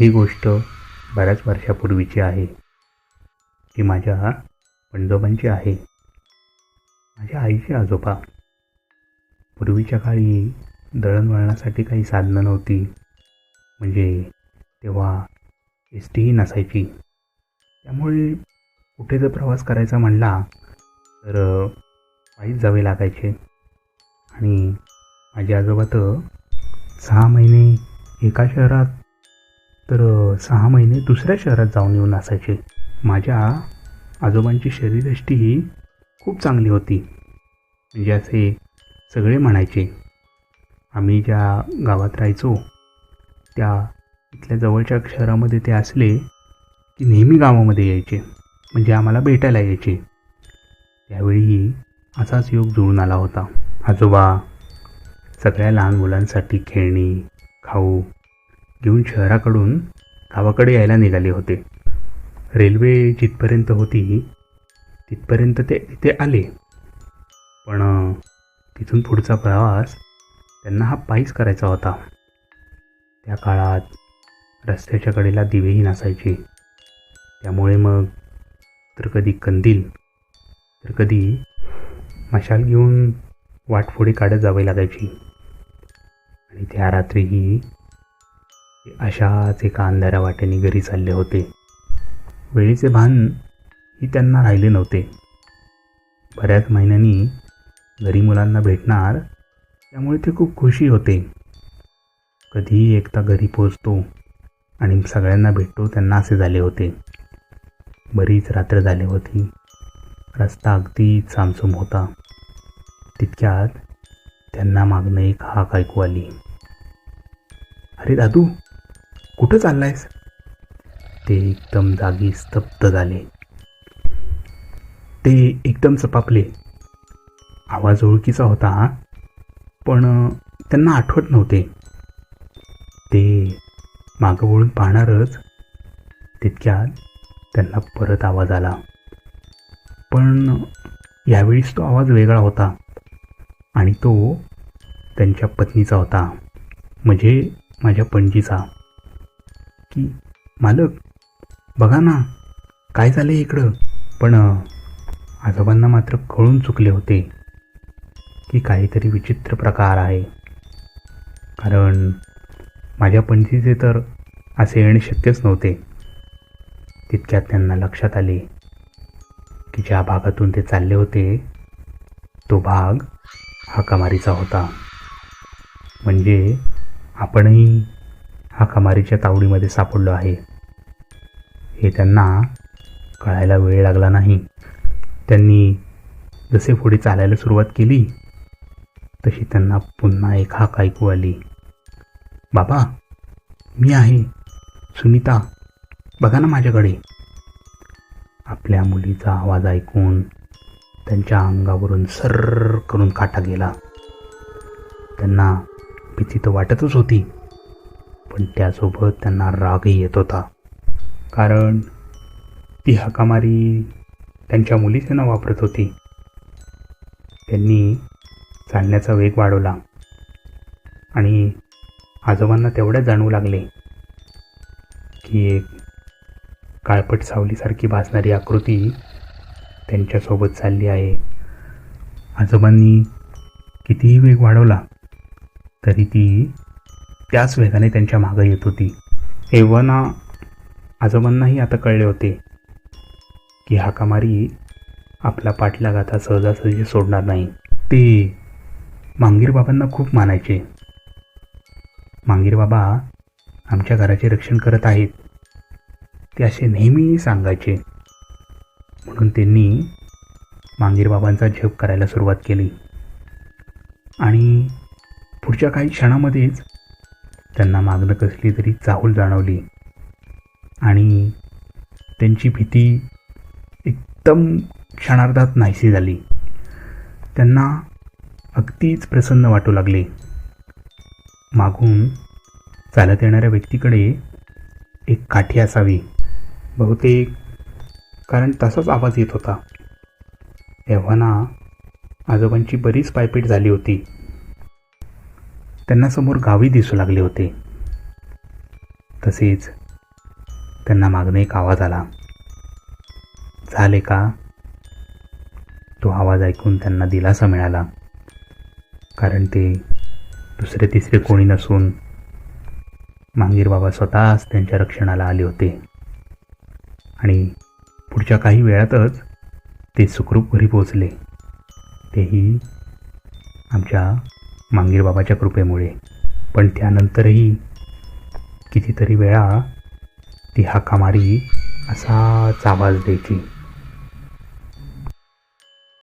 ही गोष्ट बऱ्याच वर्षापूर्वीची आहे. ती माझ्या पणजोबांची आहे. माझ्या आईचे आजोबा. पूर्वीच्या काळी दळणवळणासाठी काही साधनं नव्हती. म्हणजे तेव्हा एस टीही नसायची. त्यामुळे कुठे जर प्रवास करायचा म्हणला तर पायीच जावे लागायचे. आणि माझे आजोबा तर 6 महिने एका शहरात तर 6 महिने दुसऱ्या शहरात जाऊन येऊन असायचे. माझ्या आजोबांची शरीरयष्टी ही खूप चांगली होती. म्हणजे असे सगळे म्हणायचे. आम्ही ज्या गावात राहायचो त्या इथल्या जवळच्या शहरामध्ये ते असले की नेहमी गावामध्ये यायचे. म्हणजे आम्हाला भेटायला यायचे. त्यावेळी असाच योग जुळून आला होता. आजोबा सगळ्या लहान मुलांसाठी खेळणी, खाऊ घेऊन शहराकडून गावाकडे यायला निघाले होते. रेल्वे जिथपर्यंत होती तिथपर्यंत ते तिथे आले. पण तिथून पुढचा प्रवास त्यांना हा पायीच करायचा होता. त्या काळात रस्त्याच्या कडेला दिवेही नसायचे. त्यामुळे मग तर कधी कंदील तर कधी मशाल घेऊन वाट पुढे काढत जावे लागायची. आणि त्या रात्रीही ते अशाच एका अंधाऱ्या वाटेने घरी चालले होते. वेळेचे भान ही त्यांना राहिले नव्हते. बऱ्याच महिन्यांनी घरी मुलांना भेटणार त्यामुळे ते खूप खुशी होते. कधीही एकदा घरी पोचतो आणि सगळ्यांना भेटतो त्यांना असे झाले होते. बरीच रात्र झाली होती. रस्ता अगदी सामसूम होता. तितक्यात त्यांना मागणं एक हाक ऐकू आली. अरे दादू, कुठं चाललायस? ते एकदम जागी स्तब्ध झाले. ते एकदम चपापले. आवाज ओळखीचा होता पण त्यांना आठवत नव्हते. ते मागं वळून पाहणारच तितक्यात त्यांना परत आवाज आला. पण यावेळीच तो आवाज वेगळा होता आणि तो त्यांच्या पत्नीचा होता. म्हणजे माझ्या पणजीचा. की मालक बघा ना काय झालं इकडं. पण आजोबांना मात्र कळून चुकले होते की काहीतरी विचित्र प्रकार आहे. कारण माझ्या पणजीचे तर असे येणे शक्यच नव्हते. तितक्यात त्यांना लक्षात आले की ज्या भागातून ते चालले होते तो भाग हाकामारीचा होता. म्हणजे आपणही हाकामारीच्या तावडीमध्ये सापडलो आहे हे त्यांना कळायला वेळ लागला नाही. त्यांनी जसे पुढे चालायला सुरुवात केली तशी त्यांना पुन्हा एक हाक ऐकू आली. बाबा, मी आहे, सुनीता, बघा ना माझ्याकडे. आपल्या मुलीचा आवाज ऐकून त्यांच्या अंगावरून सर्र करून काटा गेला. त्यांना भीती तर वाटतच होती पण त्यासोबत त्यांना रागही येत होता. कारण ती हाकामारी त्यांच्या मुलीचे नाव वापरत होती. त्यांनी चालण्याचा वेग वाढवला आणि आजोबांना तेवढ्याच जाणवू लागले की एक काळपट सावलीसारखी भासणारी आकृती त्यांच्यासोबत चालली आहे. आजोबांनी कितीही वेग वाढवला तरी ती त्याच वेगाने त्यांच्या मागे येत होती. एव्हाना आजोबांनाही आता कळले होते की हाकामारी आपला पाठलाग आता सहजासहजी सोडणार नाही. ते मांगीर बाबांना खूप मानायचे. मांगीर बाबा आमच्या घराचे रक्षण करत आहेत ते असे नेहमी सांगायचे. म्हणून त्यांनी मांगीर बाबांचा जप करायला सुरुवात केली. आणि पुढच्या काही क्षणामध्येच त्यांना मागणं कसली तरी चाहूल जाणवली आणि त्यांची भीती एकदम क्षणार्धात नाहीशी झाली. त्यांना अगदीच प्रसन्न वाटू लागले. मागून चालत येणाऱ्या व्यक्तीकडे एक काठी असावी बहुतेक, कारण तसाच आवाज येत होता. एव्हाना आजोबांची बरीच पायपीट झाली होती. त्यांना समोर गावी दिसू लागले होते. तसेच त्यांना मागणं एक आवाज आला. झाले का? तो आवाज ऐकून त्यांना दिलासा मिळाला, कारण ते दुसरे तिसरे कोणी नसून मांगीर बाबा स्वतःच त्यांच्या रक्षणाला आले होते. आणि पुढच्या काही वेळातच ते सुखरूप घरी पोचले, तेही आमच्या मांगीर बाबाच्या कृपेमुळे. पण त्यानंतरही कितीतरी वेळा ती हाका मारी असाच आवाज द्यायची.